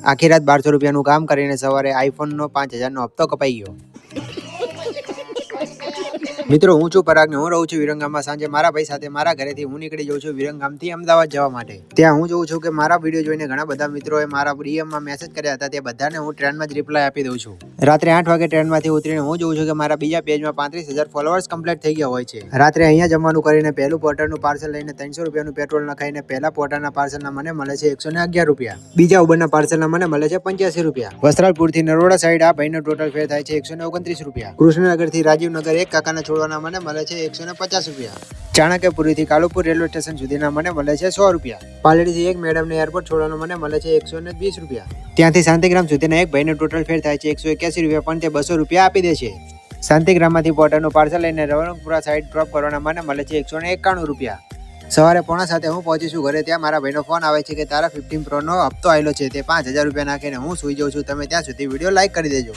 આખી રાત 1200 રૂપિયાનું કામ કરીને સવારે આઈફોનનો 5000નો હપ્તો કપાઈ ગયો। મિત્રો હું છું પરાગ ને હું રહું છું વિરંગામમાં। સાંજે મારા ભાઈ સાથે મારા ઘરેથી હું નીકળી જાઉં છું વિરંગામથી અમદાવાદ જવા માટે। ત્યાં હું જોઉં છું કે મારા વિડીયો જોઈને ઘણા બધા મિત્રોએ મારા ડીએમમાં મેસેજ કર્યા હતા, તે બધાને હું ટ્રેનમાં જ રિપ્લાય આપી દઉં છું। રાત્રે 8 વાગે ટ્રેનમાંથી ઉતરીને હું જોઉં છું કે મારા બીજા પેજમાં 35,000 ફોલોઅર્સ કમ્પ્લીટ થઈ ગયા હોય છે। રાત્રે અહીંયા જમવાનું કરીને પહેલું પોર્ટરનું પાર્સલ લઈને 300 રૂપિયાનું પેટ્રોલ નખાઈને પહેલા પોર્ટરના પાર્સલના મને મળે છે 111 રૂપિયા। બીજા ઉબરના પાર્સલના મને મળે છે 85 રૂપિયા। વસ્ત્રાલપુરથી નરોડા સાઈડ આ ભાઈનો ટોટલ ફેર થાય છે 129 રૂપિયા। કૃષ્ણનગરથી રાજીવનગર એક કાકાના છોડવાના મને મળે છે 150 રૂપિયા। ચાણક્યપુરીથી કાલુપુર રેલવે સ્ટેશન સુધીના મને મળે છે 100 રૂપિયા। પાલડીથી એક મેડમને એરપોર્ટ છોડવાનો મને મળે છે 120 રૂપિયા। ત્યાંથી શાંતિગ્રામ સુધીના એક ભાઈનો ટોટલ ફેર થાય છે 181 રૂપિયા, પણ તે 200 રૂપિયા આપી દે છે। શાંતિગ્રામમાંથી પોર્ટરનું પાર્સલ લઈને રવણપુરા સાઈડ ડ્રોપ કરવાના મને મળે છે 191 રૂપિયા। સવારે 6:45 હું પહોંચી છું ઘરે। ત્યાં મારા ભાઈનો ફોન આવે છે કે તારા 15 પ્રોનો હપ્તો આવેલો છે, તે 5000 રૂપિયા નાખીને હું સુઈ જાઉં છું। તમે ત્યાં સુધી વિડીયો લાઈક કરી દેજો।